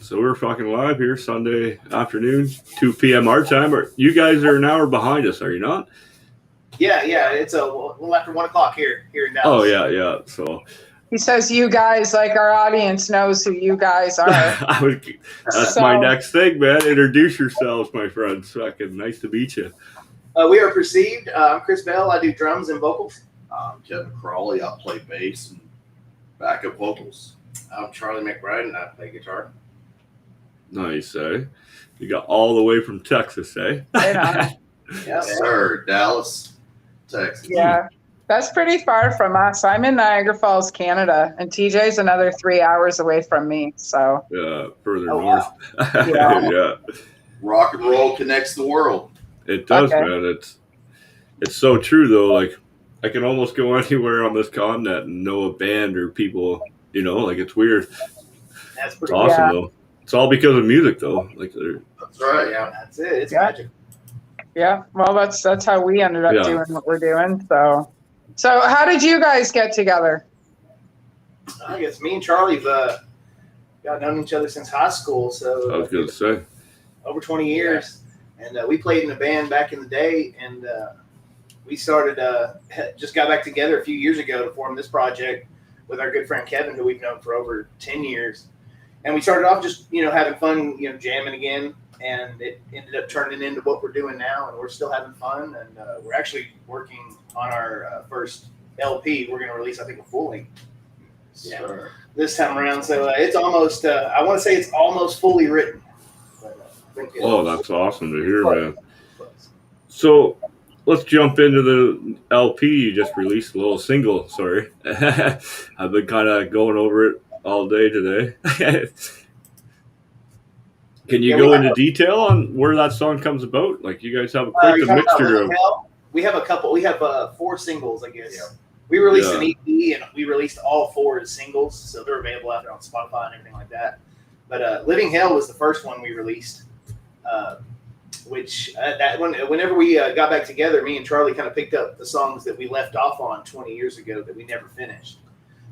So we're fucking live here Sunday afternoon, 2 p.m. our time. You guys are an hour behind us, are you not? Yeah. It's a little after 1 o'clock here in Dallas. Oh yeah. So he says you guys, like our audience knows who you guys are. That's my next thing, man. Introduce yourselves, my friends. Fucking nice to meet you. We are Perceived. I'm Chris Bell. I do drums and vocals. I'm Kevin Crawley. I play bass and backup vocals. I'm Charlie McBride, and I play guitar. Nice, eh? You got all the way from Texas, eh? Right Yes, sir. Dallas, Texas. Yeah, that's pretty far from us. I'm in Niagara Falls, Canada, and TJ's another 3 hours away from me. So yeah, further north. Wow. Yeah. Rock and roll connects the world. It does, man. It's so true though. Like I can almost go anywhere on this continent and know a band or people. You know, like it's weird. That's pretty awesome though. It's all because of music though. Like that's right. Yeah, that's it. It's magic. Yeah. Well, that's how we ended up doing what we're doing. So how did you guys get together? I guess me and Charlie have known each other since high school. So I was going to say over 20 years, and we played in a band back in the day, and we started just got back together a few years ago to form this project with our good friend Kevin, who we've known for over 10 years. And we started off just, having fun, jamming again. And it ended up turning into what we're doing now. And we're still having fun. And we're actually working on our first LP. We're going to release, I think, a full length this time around. So it's almost, I want to say it's almost fully written. But, that's awesome to hear, man. So let's jump into the LP. You just released a little single. Sorry. I've been kind of going over it all day today. Can you go into detail on where that song comes about? Like you guys have quite the mixture of. We have a couple. We have 4 singles, I guess. Yeah. We released an EP and we released all 4 as singles, so they're available out there on Spotify and everything like that. But Living Hell was the first one we released, which whenever we got back together, me and Charlie kind of picked up the songs that we left off on 20 years ago that we never finished.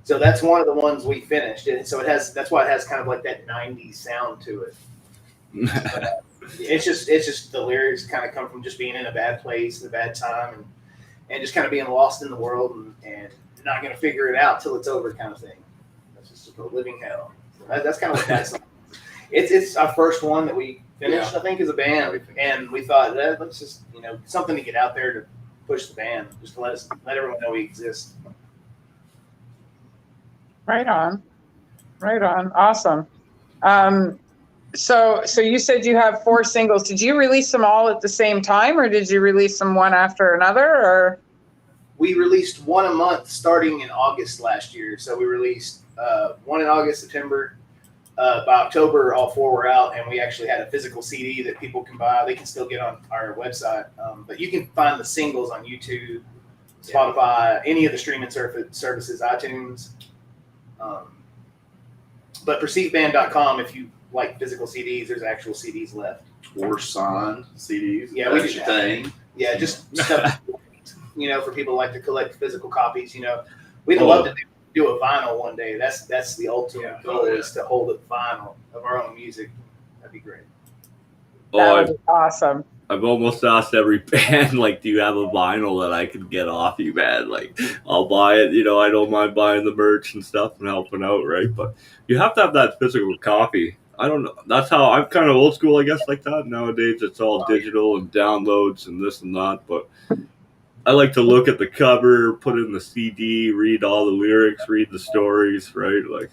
So that's one of the ones we finished, and so that's why it has kind of like that 90s sound to it. It's just the lyrics kind of come from just being in a bad place, a bad time, and just kind of being lost in the world and not going to figure it out till it's over, kind of thing. That's just a living hell. So that's kind of what that song is. It's our first one that we finished, I think, as a band, and we thought let's just something to get out there to push the band, just to let everyone know we exist. Right on. Awesome. So you said you have 4 singles. Did you release them all at the same time, or did you release them one after another? Or we released one a month starting in August last year. So we released one in August, September. By October, all 4 were out, and we actually had a physical CD that people can buy. They can still get on our website, but you can find the singles on YouTube, Spotify, any of the streaming services, iTunes. But PerceivedBand.com, if you like physical CDs, there's actual CDs left. Or signed CDs. Yeah, we should thing. Yeah, just stuff, for people who like to collect physical copies. We'd love to do a vinyl one day. That's the ultimate goal is to hold a vinyl of our own music. That'd be great. That would be awesome. I've almost asked every band, like, do you have a vinyl that I could get off you, man? Like, I'll buy it. I don't mind buying the merch and stuff and helping out, right? But you have to have that physical copy. I don't know. That's how I'm kind of old school, I guess, like that. Nowadays, it's all digital and downloads and this and that. But I like to look at the cover, put in the CD, read all the lyrics, read the stories, right? Like,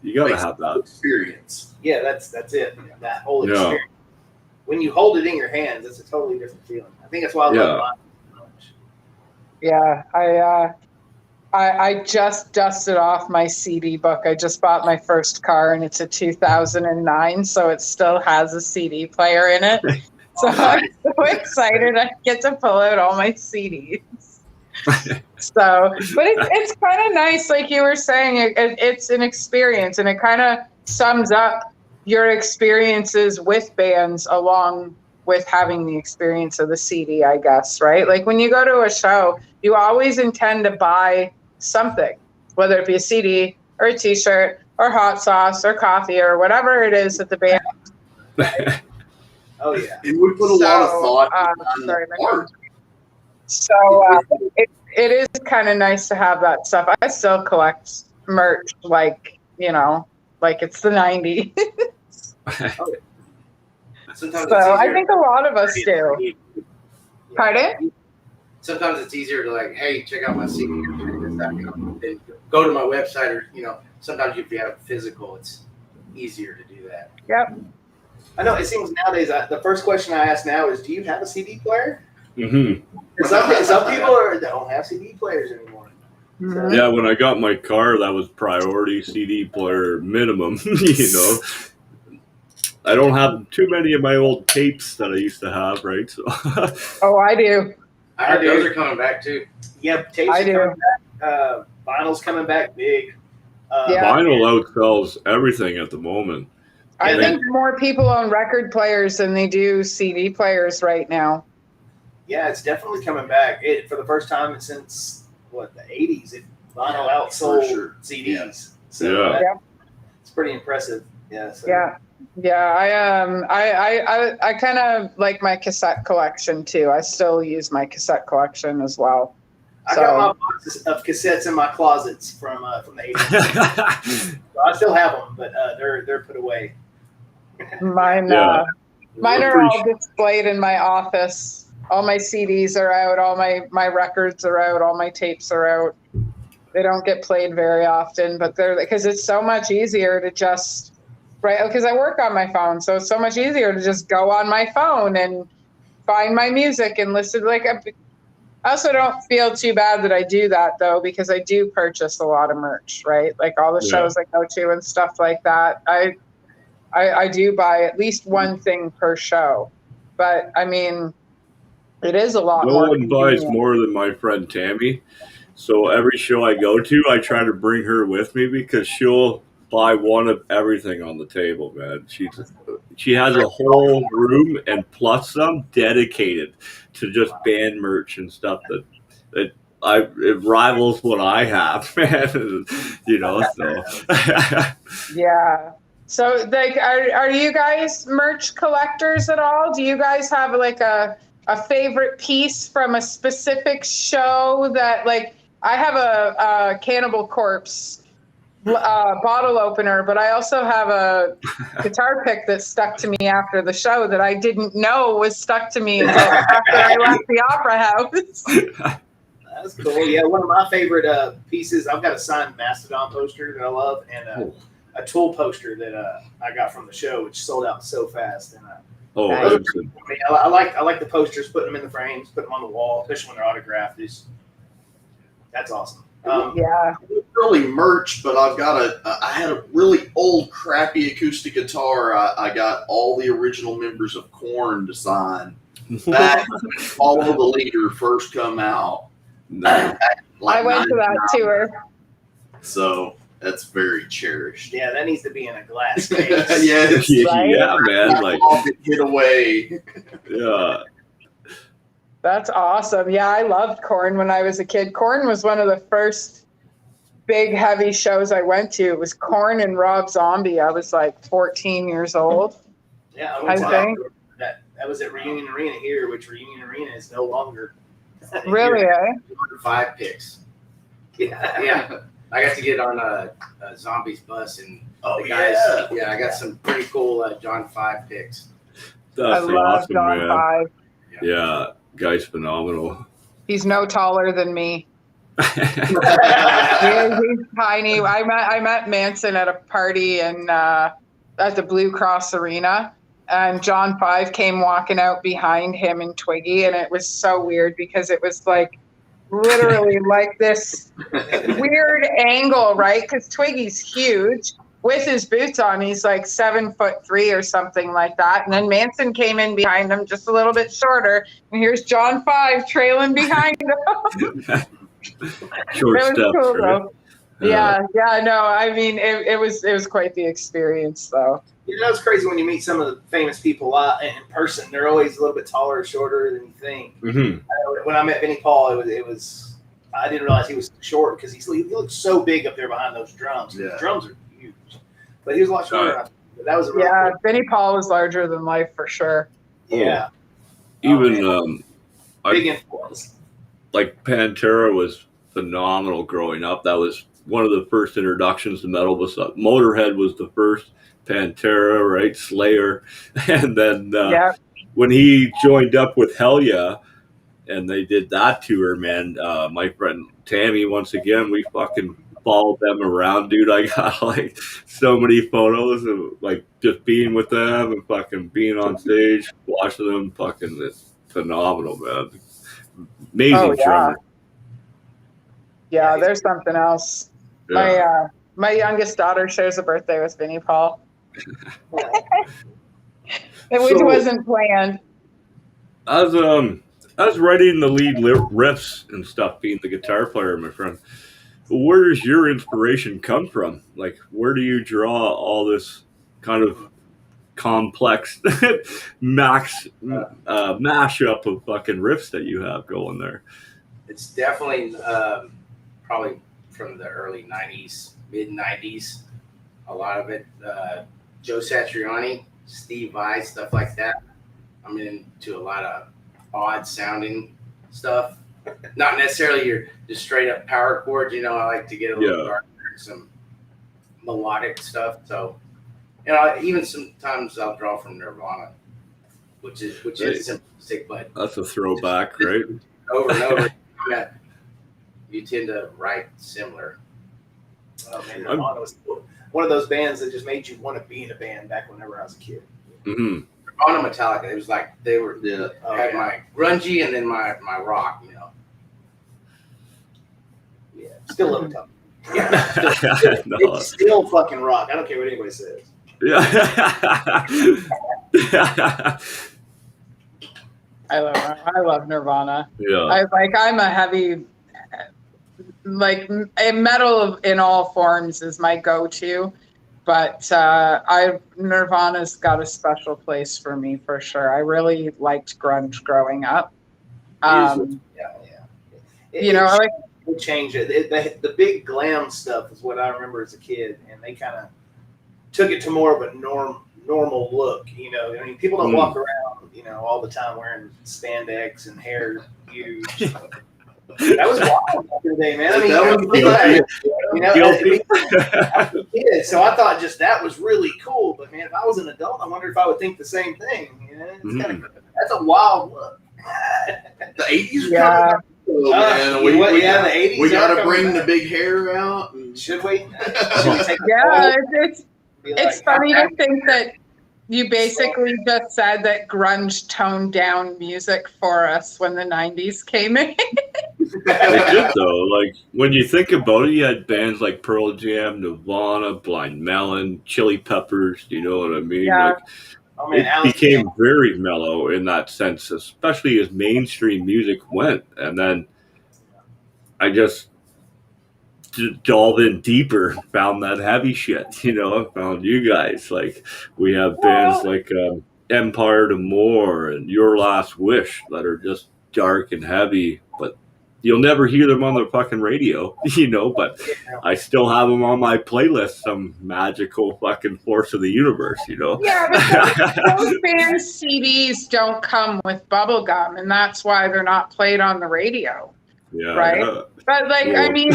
you got to have that experience. Yeah, that's it. That whole experience. When you hold it in your hands, it's a totally different feeling. I think that's why I love vinyl so much. Yeah, I just dusted off my CD book. I just bought my first car, and it's a 2009, so it still has a CD player in it. So I'm so excited I get to pull out all my CDs. But it's kind of nice, like you were saying. It's an experience, and it kind of sums up your experiences with bands along with having the experience of the CD, I guess, right? Like when you go to a show, you always intend to buy something, whether it be a CD or a t-shirt or hot sauce or coffee or whatever it is that the band. Oh yeah. And we put a lot of thought into sorry, the art. So it is kind of nice to have that stuff. I still collect merch like it's the 90s. Sometimes So it's I easier. think a lot of us do. Pardon? Sometimes it's easier to like, hey, check out my CD. Then go to my website, or sometimes if you have physical, it's easier to do that. Yep. I know it seems nowadays. The first question I ask now is, "Do you have a CD player?" Mm-hmm. Some people don't have CD players anymore. Mhm. Yeah, when I got my car, that was priority CD player minimum. I don't have too many of my old tapes that I used to have, right? So Oh, I do. I heard those are coming back too. Yep, tapes I are do. coming back. Vinyl's coming back big. Yeah. vinyl outsells everything at the moment. I Yeah, think more people own record players than they do CD players right now. Yeah, it's definitely coming back. For the first time since the 80s, vinyl outsold for sure. CDs. So Yeah. it's pretty impressive. Yeah. So. Yeah. I kind of like my cassette collection too. I still use my cassette collection as well. I got my boxes of cassettes in my closets from the 80s. So I still have them, but they're put away. Mine Yeah. mine are all displayed in my office. All my CDs are out. All my records are out. All my tapes are out. They don't get played very often, but they're because it's so much easier to just because I work on my phone, so it's so much easier to just go on my phone and find my music and listen. I also don't feel too bad that I do that though, because I do purchase a lot of merch, right? Like all the shows I go to and stuff like that. I do buy at least one thing per show, but I mean, it is a lot No more. one buys convenient. more than my friend Tammy. So every show I go to, I try to bring her with me because she'll buy one of everything on the table, man. She has a whole room and plus some dedicated to just band merch and stuff that it rivals what I have, man. So Yeah. So like are you guys merch collectors at all? Do you guys have like a favorite piece from a specific show that like I have a Cannibal Corpse bottle opener, but I also have a guitar pick that stuck to me after the show that I didn't know was stuck to me until after I left the opera house. That's cool. Yeah, one of my favorite pieces. I've got a signed Mastodon poster that I love, and a Tool poster that I got from the show, which sold out so fast. And I like the posters, putting them in the frames, putting them on the wall, especially when they're autographed. That's awesome. Yeah. It's really merch, but I had a really old, crappy acoustic guitar. I got all the original members of Korn to sign. Back when Follow the Leader first come out. No. I went to that tour. So that's very cherished. Yeah, that needs to be in a glass case. Yes. Yeah, man. Like, Get away. yeah. That's awesome. Yeah, I loved Korn when I was a kid. Korn was one of the first big, heavy shows I went to. It was Korn and Rob Zombie. I was like 14 years old. Yeah, I think. That was at Reunion Arena here, which Reunion Arena is no longer. Really, eh? 5 picks. Yeah. Yeah, I got to get on a Zombies bus, and Oh, the guys. yeah. Yeah, I got some pretty cool John 5 picks. I That's love awesome, John man. 5. Yeah, guy's phenomenal. He's no taller than me. He's tiny. I met Manson at a party and at the Blue Cross Arena, and John 5 came walking out behind him and Twiggy, and it was so weird because it was like literally like this weird angle, right? Because Twiggy's huge. With his boots on, he's like 7'3" or something like that. And then Manson came in behind him, just a little bit shorter. And here's John 5 trailing behind him. Short It was steps, cool, right? though. Yeah. No, I mean, it was quite the experience, though. You know, it's crazy when you meet some of the famous people in person. They're always a little bit taller or shorter than you think. Mm-hmm. When I met Vinnie Paul, it was I didn't realize he was short because he looked so big up there behind those drums. Yeah. The drums are huge. but he was a lot shorter. That was a really Yeah, cool. Vinnie Paul was larger than life for sure. Yeah, Even big influence. like Pantera was phenomenal growing up. That was one of the first introductions to metal. Was Motorhead was the first, Pantera, right? Slayer, and then Yeah. when he joined up with Hell Yeah, and they did that tour, man. My friend Tammy, once again, we fucking followed them around, dude. I got like so many photos of like just being with them and fucking being on stage, watching them. Fucking, it's phenomenal, man. Amazing Oh, yeah. drummer. Yeah, there's something else. Yeah. My youngest daughter shares a birthday with Vinnie Paul. Which So- wasn't planned. I was writing the lead riffs and stuff, being the guitar player, my friend. Where does your inspiration come from? Like, where do you draw all this kind of complex mashup of fucking riffs that you have going there? It's definitely probably from the early 90s, mid 90s. A lot of it, Joe Satriani, Steve Vai, stuff like that. I'm into a lot of odd sounding stuff. Not necessarily your just straight up power chords. You know, I like to get a little darker, some melodic stuff. So, you know, even sometimes I'll draw from Nirvana, which is simplistic, but That's a throwback, right? over and over. You tend to write similar. Oh man, Nirvana was one of those bands that just made you want to be in a band back whenever I was a kid. Mm-hmm. On Metallica, it was like they were had my grungy and then my rock, you know. Yeah, still love Metallica. Yeah. No. It's still fucking rock. I don't care what anybody says. Yeah. I love Nirvana. Yeah. I'm a heavy, like a metal in all forms is my go-to, but Nirvana's got a special place for me for sure. I really liked grunge growing up. It changed it. The big glam stuff is what I remember as a kid, and they kind of took it to more of a normal look. You know, I mean, people don't walk around, you know, all the time wearing spandex and hair huge. That was wild back in the day, man. I mean, I was a kid, so I thought just that was really cool. But man, if I was an adult, I wonder if I would think the same thing. You know, it's that's a wild look. The 80s. Yeah. Man. The 80s. We got to bring the big hair out. Should we? It's funny to think that you basically just said that grunge toned down music for us when the 90s came in. It did though. Like when you think about it, you had bands like Pearl Jam, Nirvana, Blind Melon, Chili Peppers. You know what I mean? Yeah. Like, it became very mellow in that sense, especially as mainstream music went. And then I just delve in deeper, found that heavy shit. You know, I found you guys. Like we have bands like Empire to More and Your Last Wish that are just dark and heavy, but you'll never hear them on the fucking radio, you know, but I still have them on my playlist, some magical fucking force of the universe, you know. Yeah, but those bands' CDs don't come with bubble gum, and that's why they're not played on the radio. Yeah. Right? Yeah. But like, Cool. I mean,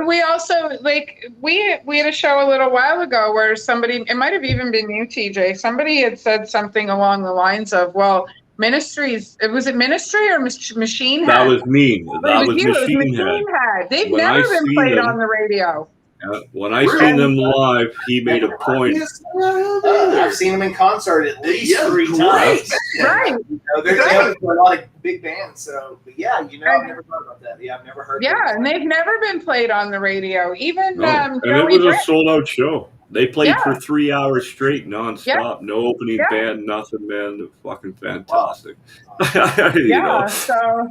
we also like we had a show a little while ago where somebody, it might have even been you, TJ. Somebody had said something along the lines of, "Well, Ministries, was it Ministry or Machine Head?" That was me. That was you. Machine Head. They've When never I been seen played them- on the radio. When I seen them live, he made a point. I've seen them in concert at least 3 times. Right. You know, they're known for a lot of big bands. So, but yeah, you know, I've never thought about that. Yeah, I've never heard. Yeah, and they've never been played on the radio. Even No. And it Joey was a Britt. sold out show. They played Yeah. for 3 hours straight, nonstop. Yeah. No opening Yeah. band, nothing, man. They're fucking fantastic. You Yeah, know? so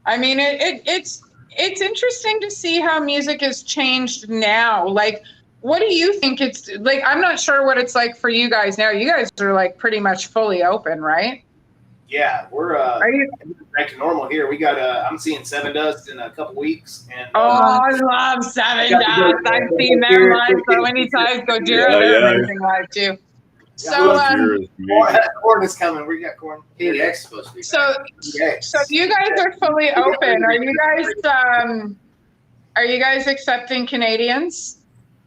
I mean, it's interesting to see how music has changed now. Like, what do you think it's like? I'm not sure what it's like for you guys now. You guys are like pretty much fully open, right? Yeah, we're Are you? back to normal here. We got I'm seeing Seven Dust in a couple weeks, and Oh, I love Seven Dust. I've seen them live so many times. Gojira, they're amazing live too. So, corn is coming. We got corn. KDX is supposed to be. so you guys are fully open. Are you guys accepting Canadians?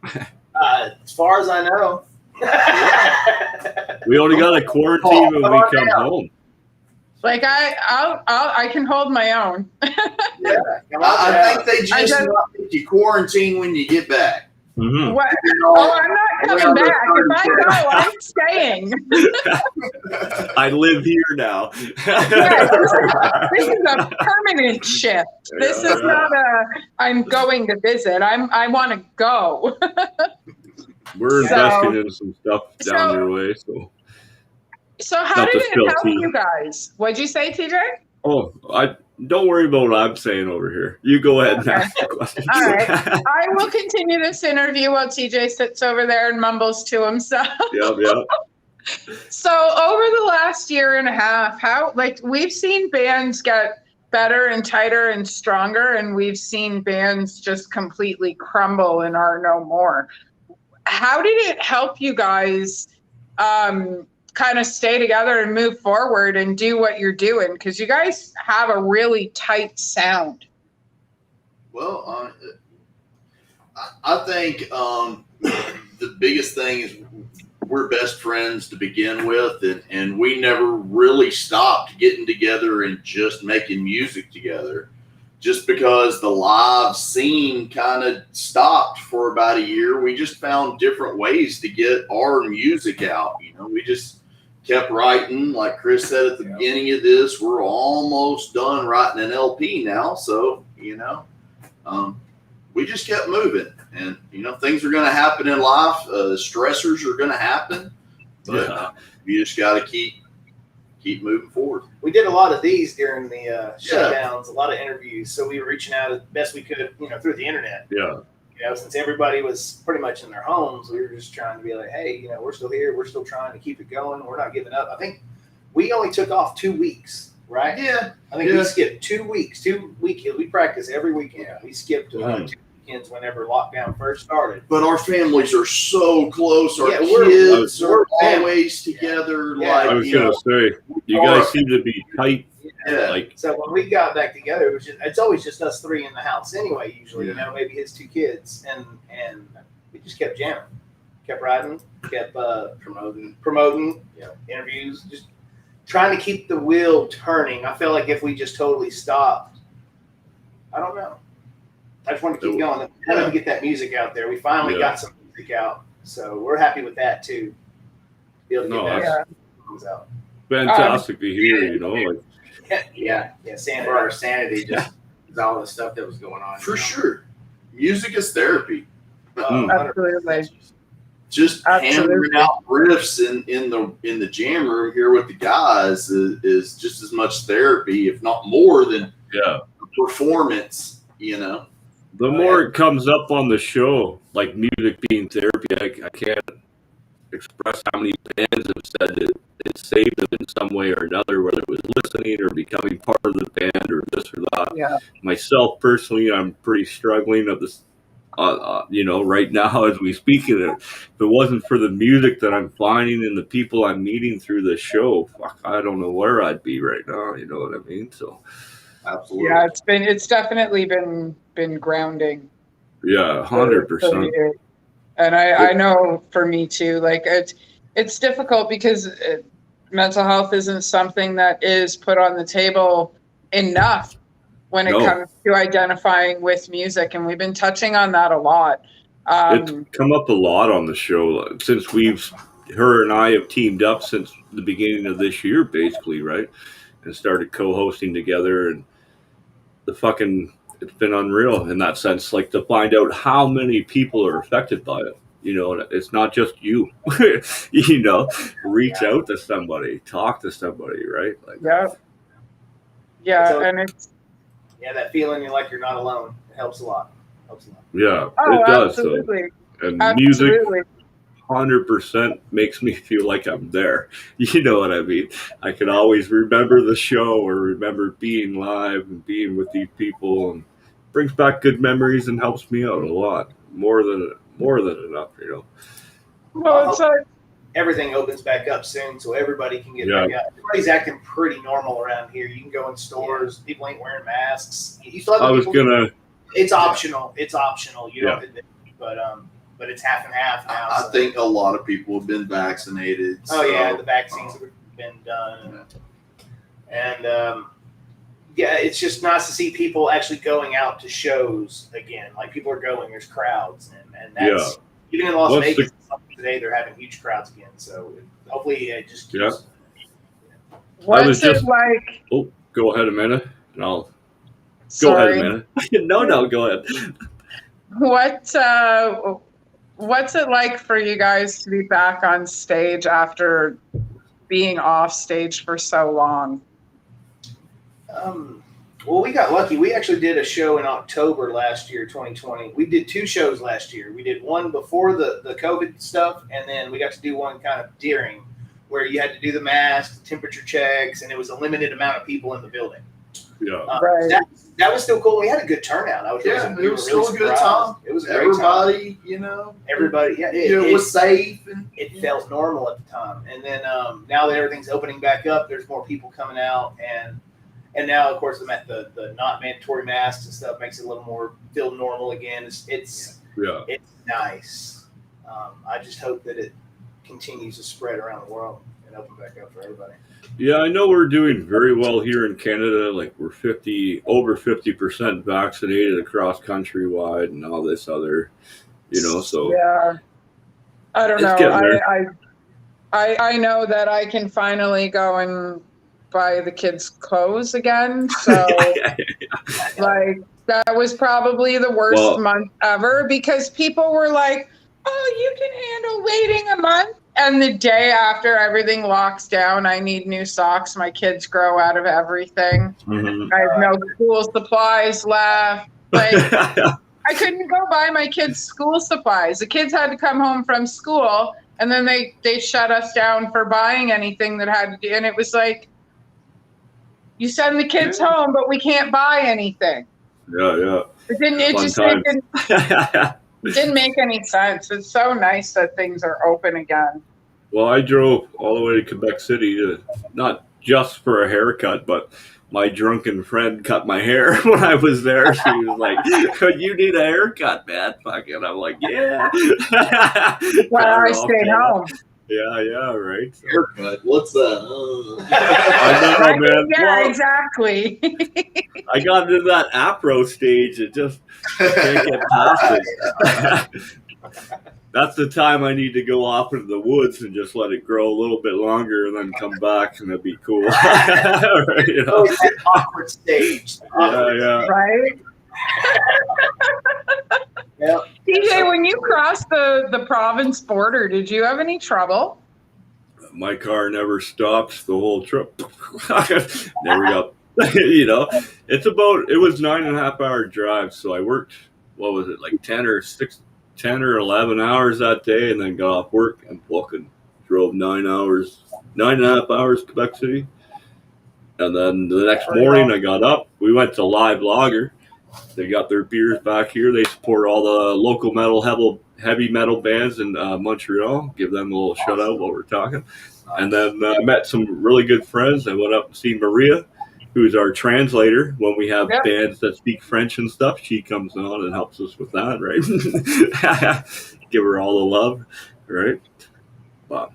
As far as I know. We only got a quarantine when we come home. Like I can hold my own. Yeah, I think they just want you quarantine when you get back. Mm-hmm. What? Oh, I'm not coming back. If I go, I'm staying. I live here now. Yeah, this is a permanent shift. This is not I'm going to visit. I want to go. We're investing in some stuff down your way. So how did it help you guys? What'd you say, TJ? Oh, don't worry about what I'm saying over here. You go ahead and ask the question. All right. I will continue this interview while TJ sits over there and mumbles to himself. Yep. So over the last year and a half, we've seen bands get better and tighter and stronger, and we've seen bands just completely crumble and are no more. How did it help you guys kind of stay together and move forward and do what you're doing? Because you guys have a really tight sound. Well, I think the biggest thing is we're best friends to begin with, and we never really stopped getting together and just making music together. Just because the live scene kind of stopped for about a year, we just found different ways to get our music out. We just kept writing. Like Chris said at the beginning of this, we're almost done writing an LP now. So, we just kept moving. And, things are going to happen in life. Stressors are going to happen. But you just got to keep moving forward. We did a lot of these during the shutdowns, a lot of interviews. So we were reaching out as best we could, through the internet. Yeah. Since everybody was pretty much in their homes, we were just trying to be like, hey, we're still here. We're still trying to keep it going. We're not giving up. I think we only took off 2 weeks, right? Yeah. I think we skipped 2 weeks, 2 weekends. We practice every weekend. We skipped 2 weekends whenever lockdown first started. But our families are so close. Our we're kids are always together. Yeah. Like, I was going to say, you guys seem to be tight. Yeah. So when we got back together, it's always just us three in the house anyway, usually, maybe his 2 kids. And we just kept jamming, kept writing, kept promoting interviews, just trying to keep the wheel turning. I felt like if we just totally stopped, I don't know. I just want to keep going. I want to get that music out there. We finally got some music out. So we're happy with that too. Be able to get that out. Fantastic to hear, sanity. For our sanity, just all the stuff that was going on. For sure. Music is therapy. Absolutely. Just hammering out riffs in the jam room here with the guys is just as much therapy, if not more, than performance, The more it comes up on the show, like music being therapy, I can't express how many bands have said it saved them in some way or another, whether it was listening or becoming part of the band or this or that. Yeah. Myself personally, I'm pretty struggling at this, right now as we speak. If it wasn't for the music that I'm finding and the people I'm meeting through the show, I don't know where I'd be right now. You know what I mean? So, absolutely. Yeah, it's definitely been grounding. Yeah, 100%. And I know for me too, like it's difficult because mental health isn't something that is put on the table enough when it comes to identifying with music. And we've been touching on that a lot. It's come up a lot on the show since her and I have teamed up since the beginning of this year, basically, right? And started co-hosting together, and it's been unreal in that sense, like to find out how many people are affected by it. It's not just you, reach out to somebody, talk to somebody, right? And it's that feeling you're not alone. It helps a lot. Yeah, it does. Absolutely. And absolutely. music, 100% makes me feel like I'm there. You know what I mean? I can always remember the show or remember being live and being with these people, and brings back good memories and helps me out a lot. More than enough, you know. Well, it's Everything opens back up soon, so everybody can get Yeah. back out. Everybody's acting pretty normal around here. You can go in stores. People ain't wearing masks. You still have I was people- gonna. It's optional. It's optional. You don't Yeah. have to do it, but it's half and half now. I so. think a lot of people have been vaccinated. Oh yeah, so- the vaccines have been done, and yeah, it's just nice to see people actually going out to shows again. Like people are going, there's crowds, and that's even in Las What's Vegas today they're having huge crowds again. So hopefully it just keeps. what's it just- like? Oh, go ahead a minute, and I'll go Sorry. ahead a minute. No, go ahead. What's it like for you guys to be back on stage after being off stage for so long? Well, we got lucky. We actually did a show in October last year, 2020. We did 2 shows last year. We did one before the COVID stuff, and then we got to do one kind of during, where you had to do the mask, temperature checks, and it was a limited amount of people in the building. Yeah. Right. That was still cool. We had a good turnout. It was still a good time. It was a great time. Everybody, you know, Everybody, yeah, it was safe and it felt normal at the time. And then now that everything's opening back up, there's more people coming out, and now of course the not mandatory masks and stuff makes it a little more feel normal again. It's nice. I just hope that it continues to spread around the world and open back up for everybody. Yeah, I know we're doing very well here in Canada. Like we're over 50% vaccinated across countrywide and all this other, you know. So Yeah. I don't It's know. getting there. I know that I can finally go and buy the kids' clothes again. So like that was probably the worst month ever because people were like, "Oh, you can handle waiting a month." And the day after everything locks down, I need new socks. My kids grow out of everything. Mhm. I have no school supplies left. Like I couldn't go buy my kids' school supplies. The kids had to come home from school, and then they shut us down for buying anything that had to do. And it was like, you send the kids home, but we can't buy anything. Yeah. It didn't. It Fun just times. didn't make any sense. It's so nice that things are open again. Well, I drove all the way to Quebec City to not just for a haircut, but my drunken friend cut my hair when I was there. She was like, "You need a haircut, man." Fucking, I'm like, "Yeah." Well, I stayed home. Yeah, right. So, haircut. What's that? I know, man. Yeah, Well, exactly. I got into that apro stage. It just can't get past it. That's the time I need to go off into the woods and just let it grow a little bit longer and then come back, and it'd be cool. Right, you know? Oh, it's that awkward stage. Yeah. Right? Yeah. TJ, when you crossed the province border, did you have any trouble? My car never stops the whole trip. Never got, you know, it was 9.5 hour drive. So I worked, what was it, like 10 or 11 hours that day, and then got off work and fucking drove 9.5 hours Quebec City. And then the next morning I got up, we went to Live Lager. They got their beers back here. They support all the local heavy metal bands in Montreal. Give them a little shout out while we're talking. And then I met some really good friends. I went up and see Maria, who's our translator. When we have bands that speak French and stuff, she comes on and helps us with that, right? Give her all the love, right? But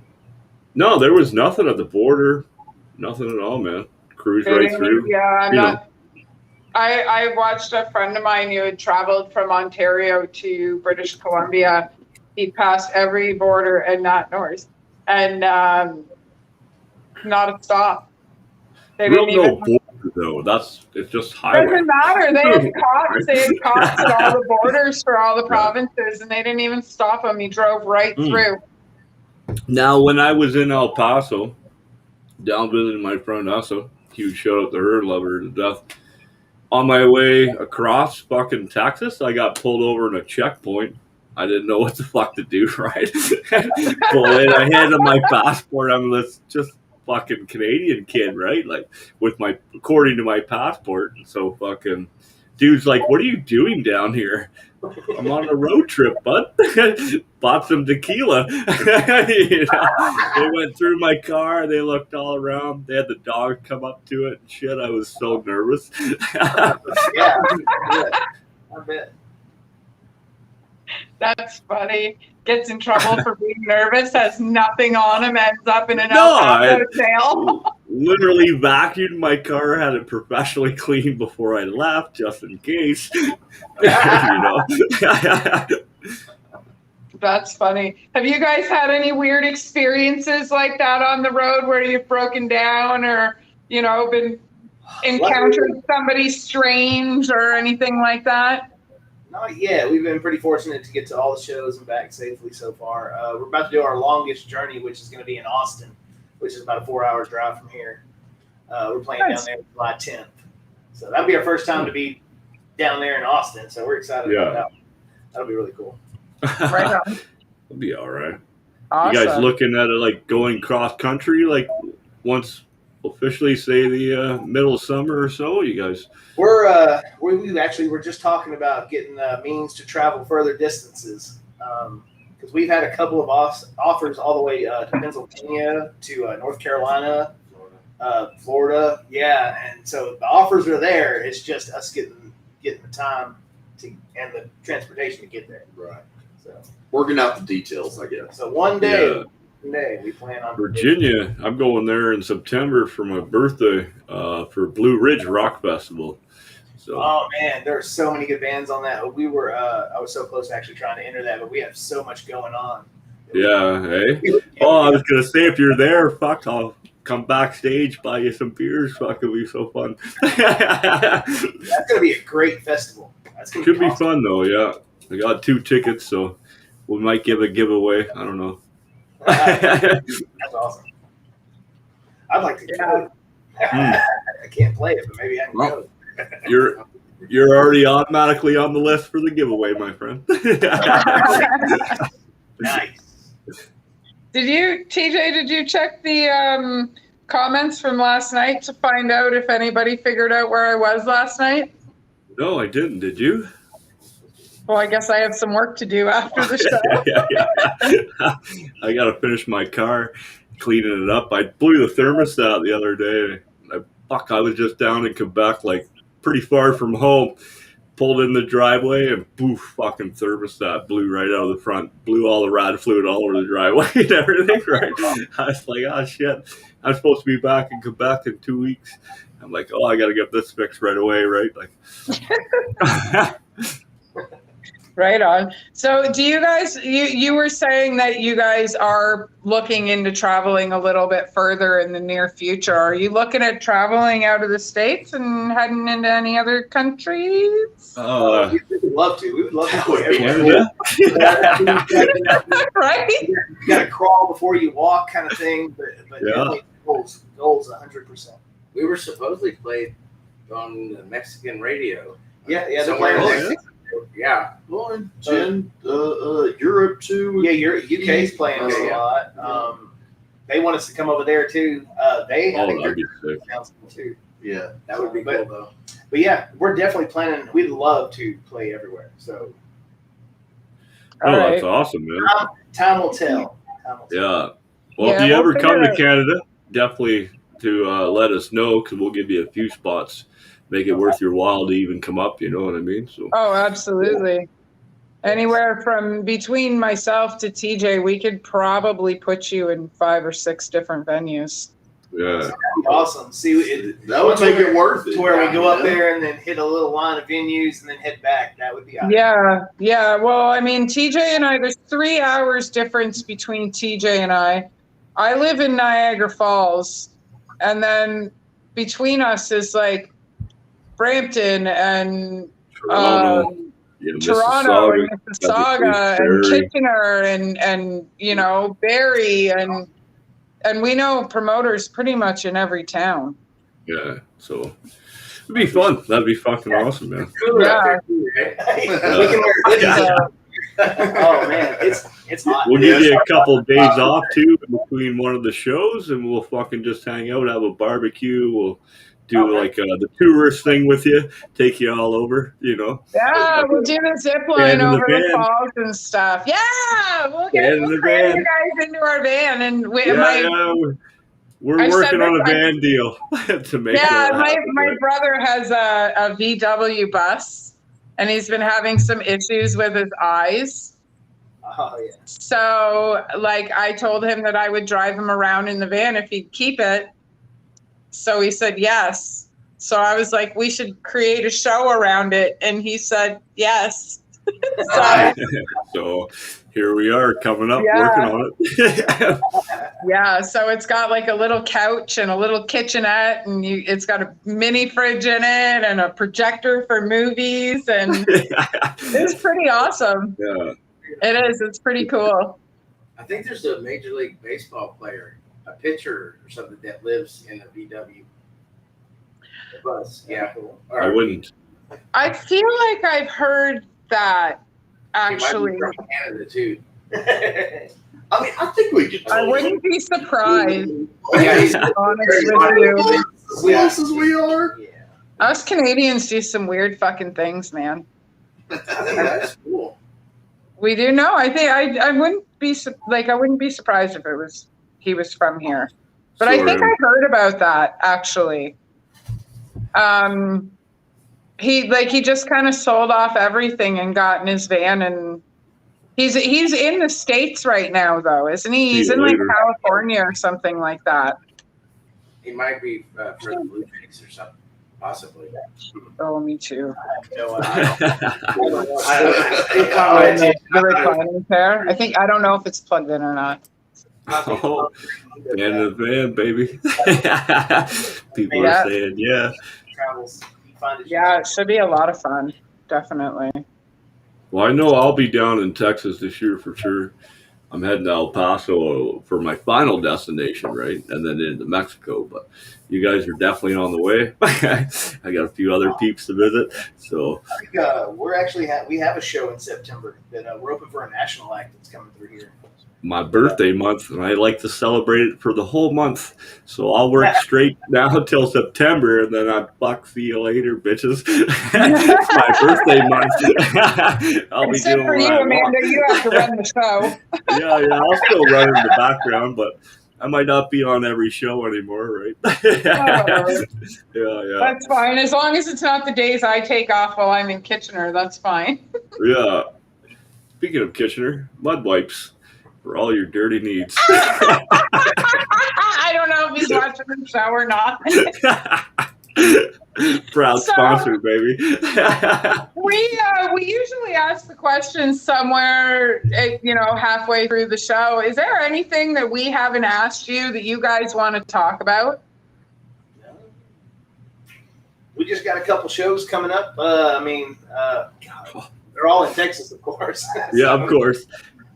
no, there was nothing at the border. Nothing at all, man. Cruise right through. Yeah, I'm you not. know. I watched a friend of mine who had traveled from Ontario to British Columbia. He passed every border and not north, and not a stop. They Real didn't even. Border though. It's just highway. Doesn't matter. They had cops. They had cops at all the borders for all the provinces, and they didn't even stop him. He drove right through. Now, when I was in El Paso, down visiting my friend Asa, huge shout out to her, love her to death. On my way across fucking Texas, I got pulled over in a checkpoint I didn't know what the fuck to do, right? Well, then I handed my passport. I'm this just fucking Canadian kid, right? Like according to my passport. And so fucking dude's like, "What are you doing down here?" I'm on a road trip, bud. Bought some tequila. You know? They went through my car. They looked all around. They had the dog come up to it and shit. I was so nervous. Yeah, I bet. That's funny. Gets in trouble for being nervous, has nothing on him, ends up in an No, El Paso jail. Literally vacuumed my car, had it professionally cleaned before I left, just in case. You know. That's funny. Have you guys had any weird experiences like that on the road where you've broken down or, you know, been encountered somebody strange or anything like that? Not yet. We've been pretty fortunate to get to all the shows and back safely so far. We're about to do our longest journey, which is going to be in Austin, which is about a 4-hour drive from here. We're playing down there July 10th. So that'll be our first time to be down there in Austin. So we're excited about that. That'll be really cool. Right on. It'll be all right. Awesome. You guys looking at it like going cross country, like once officially say the middle of summer or so? You guys? We're just talking about getting means to travel further distances because we've had a couple of offers all the way to Pennsylvania, to North Carolina, Florida. Yeah, and so the offers are there. It's just us getting the time and the transportation to get there. Right. So working out the details, I guess. So one day we plan on Virginia. I'm going there in September for my birthday for Blue Ridge Rock Festival. So. Oh man, there are so many good bands on that. We were I was so close to actually trying to enter that, but we have so much going on. Yeah, hey. Oh, I was gonna say if you're there, fuck, I'll come backstage, buy you some beers. Fuck, it'll be so fun. That's gonna be a great festival. That's gonna Should be awesome. fun though. Yeah, I got 2 tickets, so we might give a giveaway. I don't know. That's awesome. I'd like to go. I can't play it, but maybe I can go. You're already automatically on the list for the giveaway, my friend. Nice. Did you check the comments from last night to find out if anybody figured out where I was last night? No, I didn't. Did you? Well, I guess I have some work to do after the show. Yeah. I got to finish my car, cleaning it up. I blew the thermostat the other day. I was just down in Quebec, like pretty far from home. Pulled in the driveway and poof, fucking thermostat blew right out of the front. Blew all the rad fluid all over the driveway and everything, right? I was like, oh shit. I'm supposed to be back in Quebec in 2 weeks. I'm like, oh, I got to get this fixed right away, right? Like, Right on. So do you guys, you were saying that you guys are looking into traveling a little bit further in the near future. Are you looking at traveling out of the States and heading into any other countries? We would love to. We would love to go Canada? Right? You got to crawl before you walk kind of thing, but definitely goals 100%. We were supposedly played on the Mexican radio. Yeah, they're Somewhere playing in Mexico. Yeah. Well, and Europe too. Yeah, UK's playing us a lot. They want us to come over there too. I think that'd be sick. Too. Yeah, That would be cool though. But yeah, we're definitely planning. We'd love to play everywhere. So Oh, All that's right. awesome, man. time will tell. Yeah. Well, Yeah, if you we'll ever come figure to it Canada, definitely to let us know because we'll give you a few spots. Make it worth your while to even come up. You know what I mean? So. Oh, absolutely. Anywhere from between myself to TJ, we could probably put you in 5 or 6 different venues. Yeah. That'd be awesome. See, that would make it worth it. To where we go up Yeah. there and then hit a little line of venues and then head back. That would be awesome. Yeah. Well, I mean, TJ and I, there's 3 hours difference between TJ and I. I live in Niagara Falls, and then between us is like Brampton and Toronto, Toronto and Barrie. Mississauga and Kitchener and Barrie and we know promoters pretty much in every town. Yeah. So it'd be fun. That'd be fucking awesome, man. Cooler Yeah. up there, too, right? We can wear hoodies. Oh man, it's hot. We'll give you a couple of days off too in between one of the shows, and we'll fucking just hang out, have a barbecue. We'll do like the tourist thing with you, take you all over, you know. Yeah, we'll do the zip line over the falls and stuff. Yeah, we'll cram you guys into our van, and we're working on a van deal to make. Yeah, my brother has a VW bus, and he's been having some issues with his eyes. Oh yeah. So, like, I told him that I would drive him around in the van if he'd keep it. So he said yes. So I was like, we should create a show around it, and he said yes. So here we are coming up, working on it. Yeah, so it's got like a little couch and a little kitchenette, and it's got a mini fridge in it and a projector for movies, and it's pretty awesome. Yeah, it is. It's pretty cool. I think there's a Major League Baseball player, a pitcher or something that lives in a VW bus. Yeah, I wouldn't. I feel like I've heard that actually. He might be from Canada too. I mean, I think we could. I wouldn't be surprised. Yeah, he's honest with you. As close as we are. Yeah. Us Canadians do some weird fucking things, man. I think that's cool. We do know. I think I wouldn't be I wouldn't be surprised if he was from here. But I think I heard about that actually. He just kind of sold off everything and got in his van, and he's in the States right now though, isn't he? He's in like California or something like that. He might be for the Blue Jays or something, possibly. Oh, me too. The reclining chair. I don't know if it's plugged in or not. Oh, in the van, baby. People are saying, yeah. Yeah, it should be a lot of fun. Definitely. Well, I know I'll be down in Texas this year for sure. I'm heading to El Paso for my final destination, right? And then into Mexico. But you guys are definitely on the way. I got a few other peeps to visit. So we're actually we have a show in September that we're open for a national act that's coming through here. My birthday month, and I like to celebrate it for the whole month. So I'll work straight now until September, and then see you later, bitches. It's my birthday month. I'll be doing for you, Amanda. You have to run the show. Yeah, I'll still run in the background, but I might not be on every show anymore, right? Yeah. That's fine. As long as it's not the days I take off while I'm in Kitchener, that's fine. Yeah. Speaking of Kitchener, mud wipes. For all your dirty needs. I don't know if he's watching the show or not. Proud sponsor, baby. We usually ask the question somewhere, halfway through the show. Is there anything that we haven't asked you that you guys want to talk about? We just got a couple shows coming up. God, they're all in Texas, of course. Yeah, of course.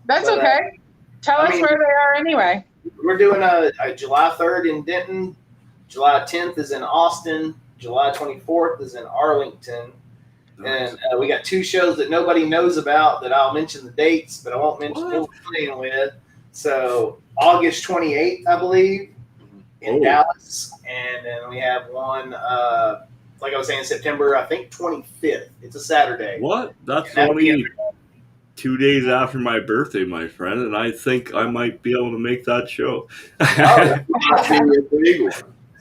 That's okay. Tell us where they are anyway. We're doing a July 3rd in Denton. July 10th is in Austin. July 24th is in Arlington. Nice. And we got two shows that nobody knows about that I'll mention the dates, but I won't mention who we're playing with. So August 28th, I believe, in Dallas. And then we have one, like I was saying, September, I think 25th. It's a Saturday. What? That's only 2 days after my birthday, my friend, and I think I might be able to make that show. That's a big one.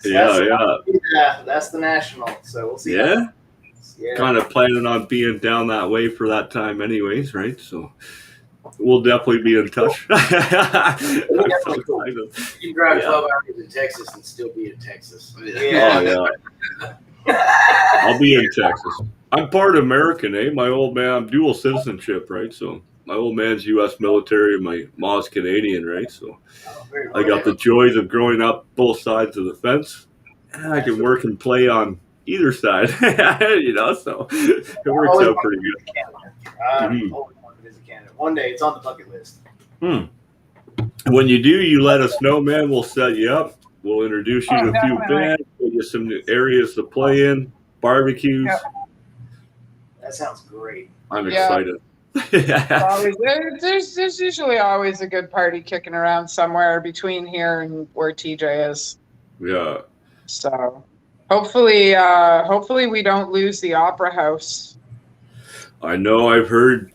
Yeah. That's the national, so we'll see. Yeah? Kind of planning on being down that way for that time anyways, right? So we'll definitely be in touch. You can drive 12 hours to Texas and still be in Texas. Yeah. I'll be in Texas. I'm part American, eh? My old man, I'm dual citizenship, right? So my old man's U.S. military and my mom's Canadian, right? So I got the joys of growing up both sides of the fence. And I can work and play on either side, so it works out pretty good. One day it's on the bucket list. When you do, you let us know, man. We'll set you up. We'll introduce you to a few bands, give you some new areas to play in, barbecues. That sounds great. I'm excited. There's usually always a good party kicking around somewhere between here and where TJ is. Yeah. So hopefully we don't lose the Opera House. I know. I've heard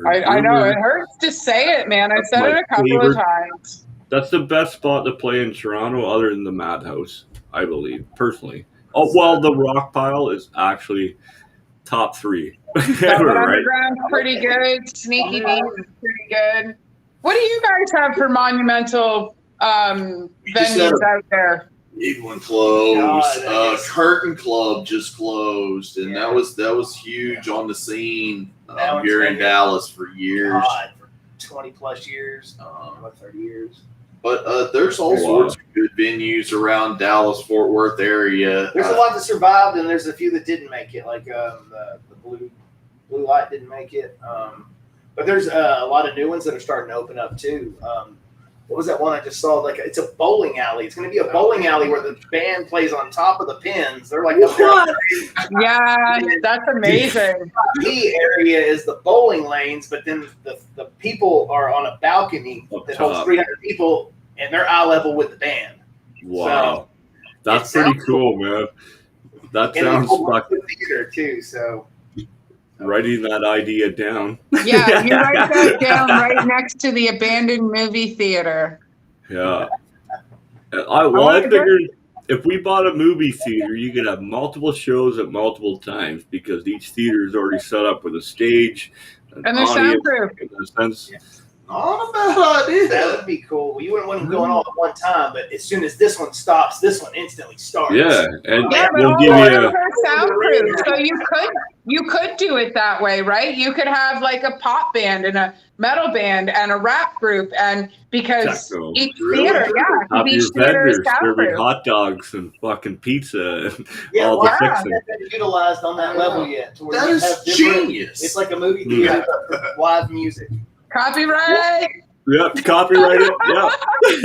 I know it hurts to say it, man. I've said it a couple of times. That's the best spot to play in Toronto, other than the Madhouse, I believe, personally. Oh well, the Rock Pile is actually top 3. Underground's pretty good. Sneaky Beat is pretty good. What do you guys have for monumental venues out there? Big one closed. God, Curtain Club just closed, and that was huge on the scene here in Dallas for years. God, for 20 plus years, 30 years. But there's all sorts of good venues around Dallas, Fort Worth area. There's a lot that survived, and there's a few that didn't make it, like the Blue Light didn't make it. But there's a lot of new ones that are starting to open up too. What was that one I just saw? Like, it's a bowling alley. It's going to be a bowling alley where the band plays on top of the pins. They're like, yeah, that's amazing. The area is the bowling lanes, but then the people are on a balcony that holds 300 people, and they're eye level with the band. Wow, that's pretty cool, man. That sounds like theater too. So. Writing that idea down. Yeah, you write that down right next to the abandoned movie theater. Yeah. I figured if we bought a movie theater, you could have multiple shows at multiple times because each theater is already set up with a stage. And they're soundproof. In a sense. Not a bad idea. That would be cool. Well, you wouldn't want them going all at one time, but as soon as this one stops, this one instantly starts. Yeah, and we'll give you soundproof. So you could do it that way, right? You could have like a pop band and a metal band and a rap group, and because each theater, have each your theater is vendors soundproof. serving hot dogs and fucking pizza and all the fixing. That's been utilized on that level yet. To where That is genius. It's like a movie theater for live music. Copyright. Yep, copyright it. Yep.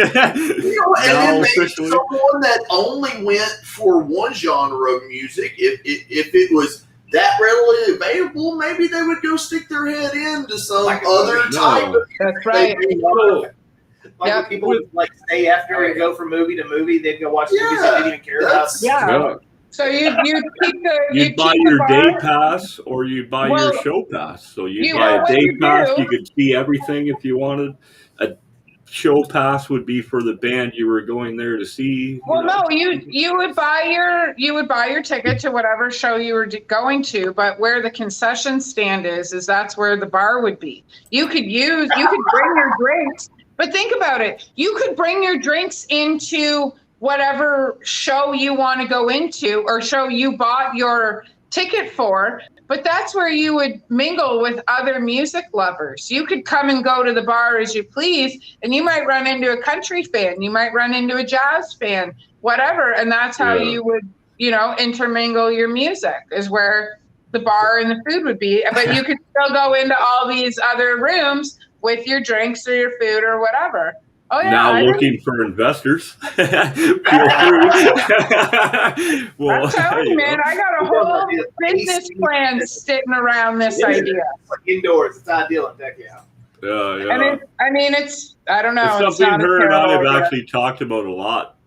And then maybe someone that only went for one genre of music, if it was that readily available, maybe they would go stick their head into some other type of music. That's right. Like people would like stay after and go from movie to movie. They'd go watch movies they didn't even care about. Yeah. So you'd buy your day pass or you buy your show pass. So you buy a day pass, you could see everything if you wanted. A show pass would be for the band you were going there to see. You would buy your ticket to whatever show you were going to, but where the concession stand is that's where the bar would be. You could bring your drinks, but think about it. You could bring your drinks into whatever show you want to go into or show you bought your ticket for, but that's where you would mingle with other music lovers. You could come and go to the bar as you please, and you might run into a country fan, you might run into a jazz fan, whatever, and that's how you would, intermingle your music, is where the bar and the food would be. But you could still go into all these other rooms with your drinks or your food or whatever. Oh, yeah, now looking for investors. Feel free. I'm telling you, man, I got a whole business plan sitting around this idea. Like indoors, it's ideal in Tech, Yeah. And it's I don't know. It's something her and I have actually talked about a lot.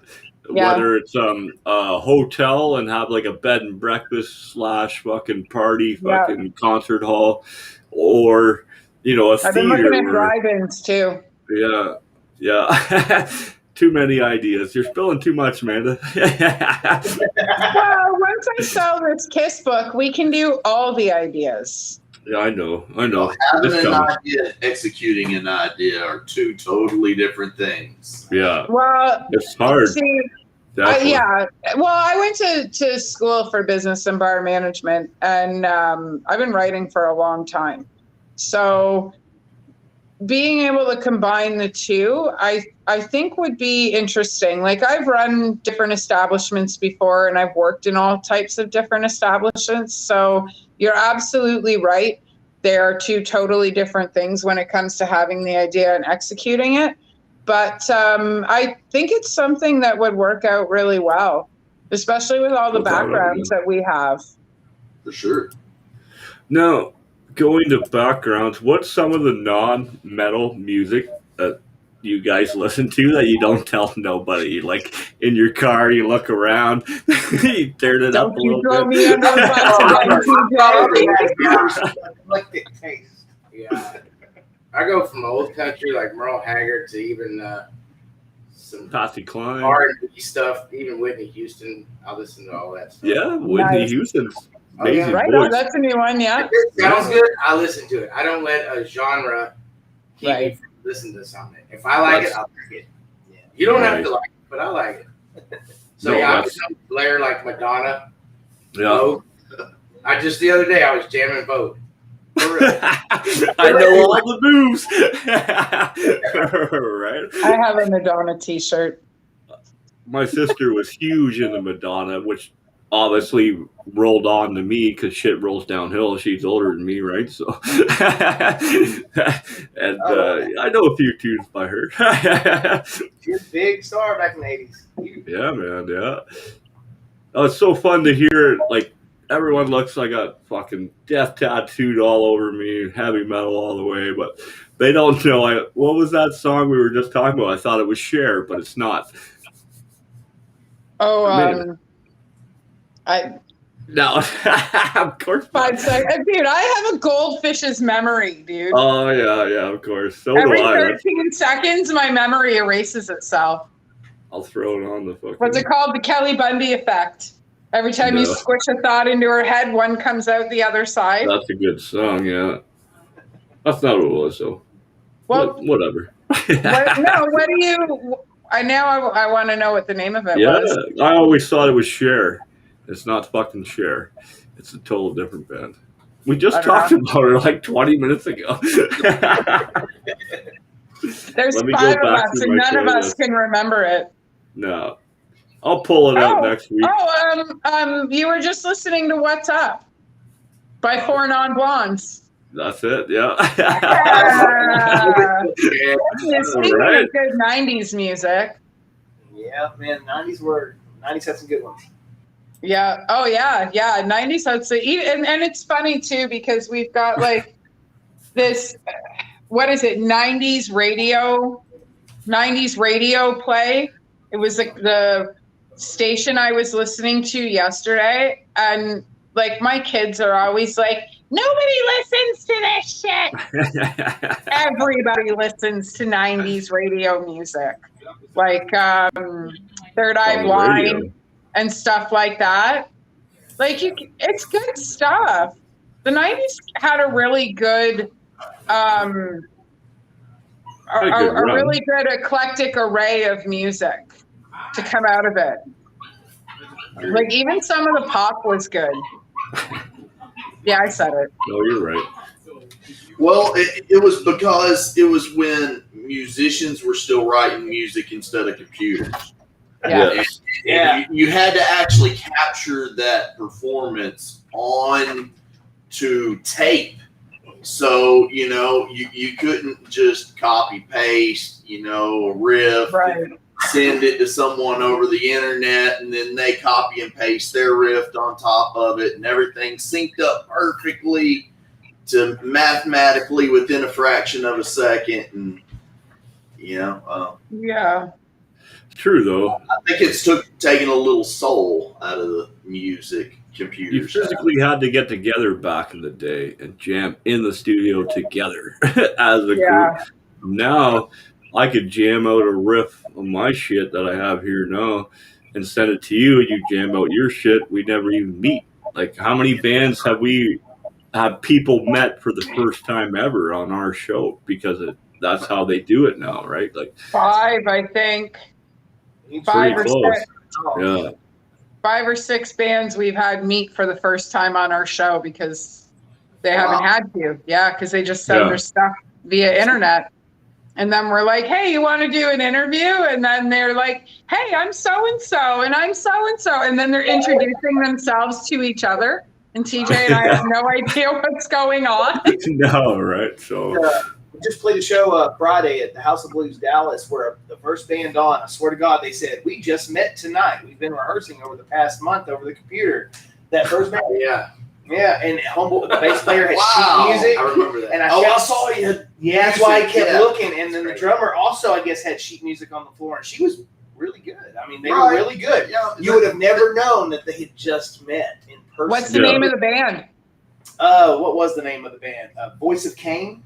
Yeah. Whether it's a hotel and have like a bed and breakfast / fucking party, fucking concert hall, or a theater. I've been looking at drive-ins too. Yeah. Yeah, too many ideas. You're spilling too much, Amanda. Well, once I sell this Kiss book, we can do all the ideas. Yeah, I know. Having an idea and executing an idea are two totally different things. Yeah. Well, it's hard. See, Well, I went to school for business and bar management, and I've been writing for a long time. So being able to combine the two, I think would be interesting. Like, I've run different establishments before, and I've worked in all types of different establishments. So you're absolutely right. There are two totally different things when it comes to having the idea and executing it. But I think it's something that would work out really well, especially with all the backgrounds that we have. For sure. No. going to backgrounds, what's some of the non-metal music that you guys listen to that you don't tell nobody? Like in your car, you look around, you turn it Don't up a you little throw bit. me under the bus again, TJ. Eclectic taste. Yeah. I go from old country like Merle Haggard to even some Patsy Cline. R&B stuff, even Whitney Houston. I listen to all that stuff. Yeah, Whitney Nice. Houston's Oh, yeah. amazing Right voice. on, that's a new one, yeah. If it sounds good, I listen to it. I don't let a genre keep me Right. from listening to something. If I like it, I'll like it. Yeah. You don't Right. have to like it, but I like it. So No, yeah, I that's- become Blair like Madonna. Yeah. Vogue. I just the other day I was jamming Vogue. I know all the moves. Right? I have a Madonna t-shirt. My sister was huge into Madonna, which obviously rolled on to me because shit rolls downhill. She's older than me, right? So, and I know a few tunes by her. She's a big star back in the 80s. Yeah, man. Yeah. Oh, it's so fun to hear. Like everyone looks like a fucking death tattooed all over me, heavy metal all the way, but they don't know. What was that song we were just talking about? I thought it was Cher, but it's not. Oh, Man. No, of course. 5 seconds. Dude, I have a goldfish's memory, dude. Oh yeah, of course. So Every do I. 13 seconds, my memory erases itself. I'll throw it on the fucking. What's it called? The Kelly Bundy effect. Every time you No. squish a thought into her head, one comes out the other side. That's a good song, yeah. That's not what it was, though. Well, But whatever. what do you? I want to know what the name of it Yeah, was. I always thought it was Cher. It's not fucking Cher. It's a total different band. We just I don't talked about her like 20 minutes ago. There's Let me go 5 of back us, to and my none of us playlist. can remember it. No. I'll pull it out next week. You were just listening to What's Up by 4 Non-Blondes. That's it, yeah. Speaking Alright. of good 90s music. Yeah, man, 90s had some good ones. Yeah. Oh, yeah. 90s had some, and it's funny too because we've got like this. What is it? 90s radio play. It was like the station I was listening to yesterday, and like my kids are always like, nobody listens to this shit. Everybody listens to 90s radio music, like Third Eye On the Blind radio. and stuff like that. Like it's good stuff. The 90s had a really good a really good eclectic array of music to come out of it. Like even some of the pop was good. Yeah, I said it. No, you're right. Well, it was because it was when musicians were still writing music instead of computers. Yeah. Yes. Yeah. You had to actually capture that performance on to tape. So, you couldn't just copy paste, a riff, Right. send it to someone over the internet, and then they copy and paste their riff on top of it, and everything synced up perfectly to mathematically within a fraction of a second. And, Yeah. True, though. I think it's taking a little soul out of the music computers. You physically had to get together back in the day and jam in the studio together as a Yeah. group. Now, I could jam out a riff on my shit that I have here now and send it to you, and you jam out your shit. We never even meet. Like, how many bands have people met for the first time ever on our show? Because that's how they do it now, right? Like 5, I think. pretty 5 or close. 6. Yeah. 5 or 6 bands we've had meet for the first time on our show because they haven't had to. Yeah, because they just send their stuff via internet. And then we're like, hey, you want to do an interview? And then they're like, hey, I'm so-and-so, and I'm so-and-so. And then they're introducing themselves to each other. And TJ and I have no idea what's going on. No, right? So We just played a show Friday at the House of Blues Dallas where the first band on, I swear to God, they said, we just met tonight. We've been rehearsing over the past month over the computer. That first band. Yeah. Yeah, and Humble, the bass player had Wow. sheet music. I remember that. And I I saw you. Yeah, that's why I music, kept yeah. looking. And then the Great. drummer also, I guess, had sheet music on the floor, and she was really good. I mean, they were Right. really good. Yeah, You would have never known that they had just met in person. What's the Yeah. name of the band? What was the name of the band? Voice of Cain.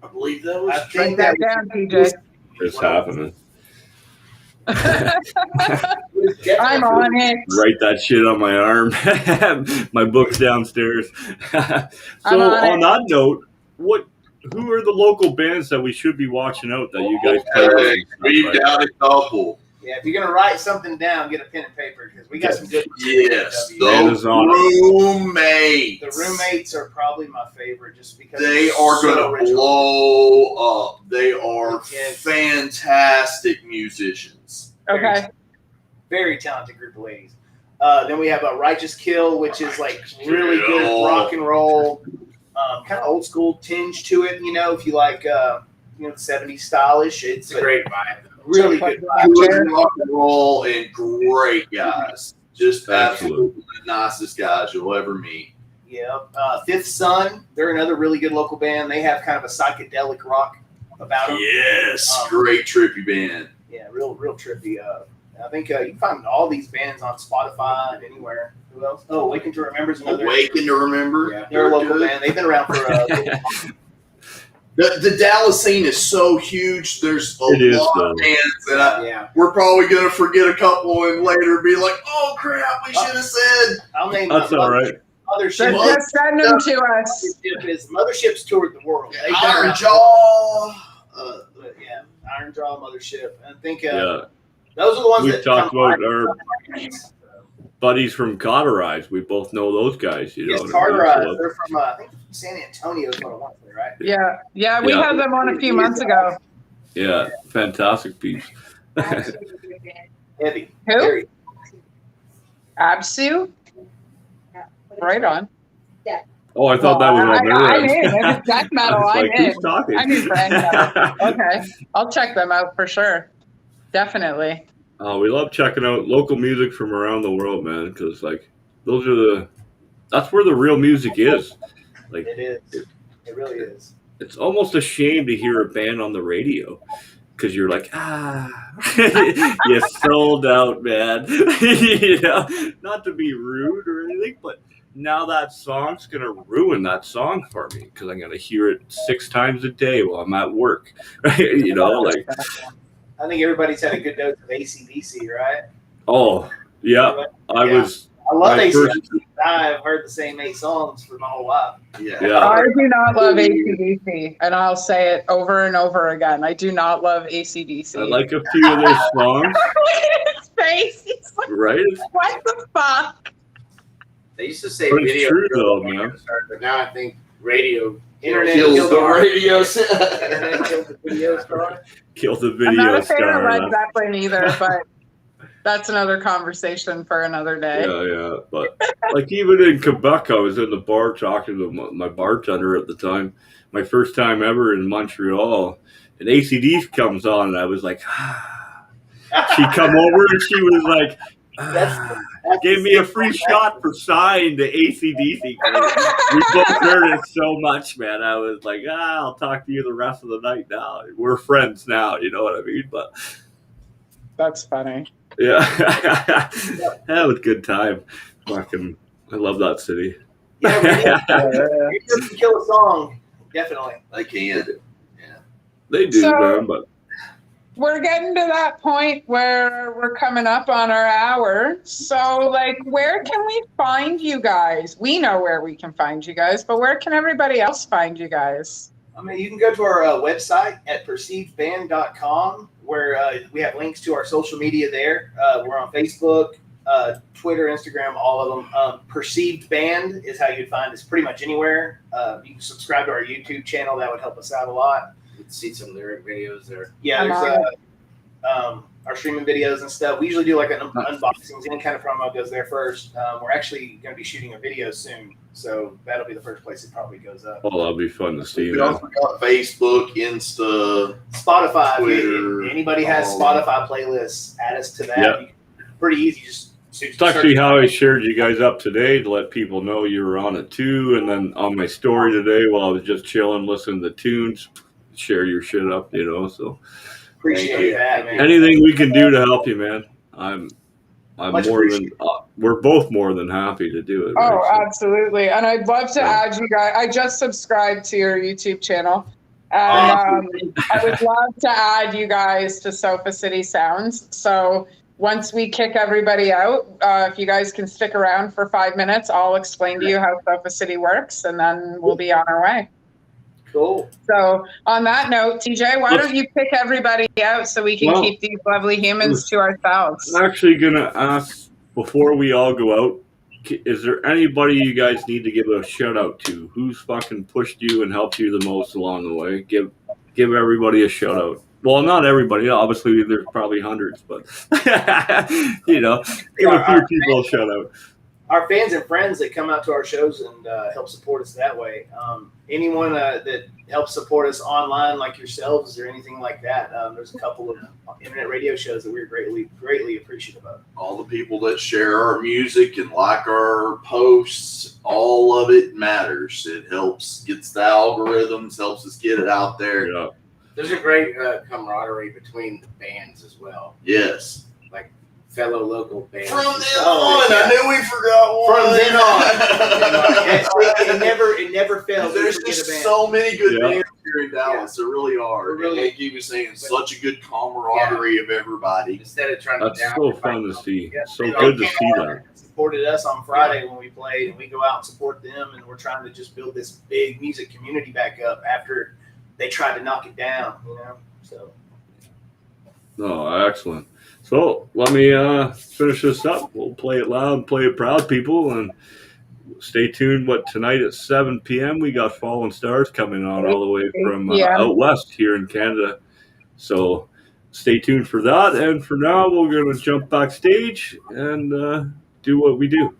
I believe that was. I Write think that that down, PJ. It's happening. was I'm on it. Write that shit on my arm. My book's downstairs. So I'm on on that note, who are the local bands that we should be watching out that you guys play with? Hey, we've got a couple. Yeah, if you're gonna write something down, get a pen and paper because we got some good ones. Yes, Bands the on roommates. The roommates are probably my favorite just because They they're are so going to original. blow up. They are Yeah. fantastic musicians. Okay. Very talented group of ladies. Then we have a Righteous Kill, which is like really Kill. good rock and roll, kind of old school tinge to it. You know, if you like, the 70s stylish, it's It's a great vibe. really good. Good rock and roll and great guys. Just absolutely the nicest guys you'll ever meet. Yeah. Fifth Son, they're another really good local band. They have kind of a psychedelic rock about them. Yes, great trippy band. Yeah, real trippy. I think you can find all these bands on Spotify and anywhere. Who else? Oh, Awaken to Remember is another. Awaken to Remember. Yeah. They're a local good. band. They've been around for The Dallas scene is so huge. There's a It is, lot though. of bands that Yeah. we're probably going to forget a couple and later be like, oh crap, we should have said. I'll name That's all right. Mothership. Just send them to us. Mothership's toured the world. They've done Iron around- Jaw. Yeah, Iron Jaw, Mothership. I think Yeah. those are the ones We that talked come about our buddies from Cauterize. We both know those guys. You know Yes, what I mean? Carterized. So, They're from I think San Antonio is what I want to say, right? Yeah, we Yeah. had them on a few months ago. yeah, fantastic piece. Heavy. Who? Very. Absu? Right on. Oh, I thought that was on their I'm end. in. If it's death metal, I was I'm like, in. who's talking? I'm in for any metal. Okay. I'll check them out for sure. Definitely. Oh, we love checking out local music from around the world, man, because like that's where the real music is. Like It is. It really is. it's almost a shame to hear a band on the radio because you're like, you sold out, man. You know, not to be rude or anything, but now that song's gonna ruin that song for me because I'm gonna hear it 6 times a day while I'm at work. You know, like, I think everybody's had a good dose of AC/DC, right? oh yeah, I Yeah. was. I love my AC/DC. first- I've heard the same 8 songs for my whole life. Yeah. Yeah. I do not love AC/DC, and I'll say it over and over again. I do not love AC/DC. I like a few of their songs, his face. He's like, right? what the fuck? They used to say But it's video, true, killed though, the man. radio star, but now I think radio Internet Kills killed the the radio. Internet killed the video star. Kill the I'm not video a fan of star. Led Zeppelin either, but that's another conversation for another day. Yeah. But like even in Quebec, I was in the bar talking to my bartender at the time. My first time ever in Montreal, and ACD comes on, and I was like, She come over and she was like, That's gave me a free shot for signing the AC/DC. We both heard it so much, man. I was like, I'll talk to you the rest of the night now. We're friends now, you know what I mean? But That's funny. yeah, that was a good time. Fucking, I love that city. Yeah, radio can kill a song. Definitely. They can. They do, So- man. But We're getting to that point where we're coming up on our hour. So, like, where can we find you guys? We know where we can find you guys, but where can everybody else find you guys? I mean, you can go to our website at perceivedband.com where we have links to our social media there. We're on Facebook, Twitter, Instagram, all of them. Perceived Band is how you'd find us pretty much anywhere. You can subscribe to our YouTube channel. That would help us out a lot. You can see some lyric videos there. Yeah, I'm there's our streaming videos and stuff. We usually do like an unboxings. Any kind of promo goes there first. We're actually going to be shooting a video soon, so that'll be the first place it probably goes up. oh, that'll be fun to see. We Man. also got Facebook, Insta. Spotify. Twitter, If anybody has all Spotify playlists, add us to that. Yeah. Pretty easy. Just It's actually how I shared you guys up today to let people know you were on it too. And then on my story today, while I was just chilling, listening to tunes, share your shit up, So Appreciate that, man. anything we can do to help you, man. I'm Much more than we're both more than happy to do it. Oh, right? absolutely. And I'd love to add you guys. I just subscribed to your YouTube channel. And I would love to add you guys to Sofa City Sounds. So once we kick everybody out, if you guys can stick around for 5 minutes, I'll explain to you how Sofa City works, and then we'll be on our way. Cool. So on that note, TJ, why don't you pick everybody out so we can keep these lovely humans to ourselves? I'm actually going to ask, before we all go out, is there anybody you guys need to give a shout out to? Who's fucking pushed you and helped you the most along the way? Give everybody a shout out. Well, not everybody. Obviously, there's probably hundreds, but give a few people a shout out. Our fans and friends that come out to our shows and help support us that way. Anyone that helps support us online, like yourselves, or anything like that. There's a couple of internet radio shows that we're greatly appreciative of. All the people that share our music and like our posts, all of it matters. It helps, gets the algorithms, helps us get it out there. Yeah. There's a great camaraderie between the bands as well. Yes. Like fellow local bands. From then on, I knew we forgot one. From then on. it never fails. There's just so many good bands here in Dallas. There really are. Really, like you were saying, such a good camaraderie of everybody. Instead of trying That's to so fun to see. So good to see that. Supported us on Friday when we played, and we go out and support them, and we're trying to just build this big music community back up after they tried to knock it down, So. Oh, excellent. So let me finish this up. We'll play it loud, play it proud, people, and stay tuned. Tonight at 7 p.m. we got Fallen Stars coming on all the way from out west here in Canada. So stay tuned for that. And for now, we're going to jump backstage and do what we do.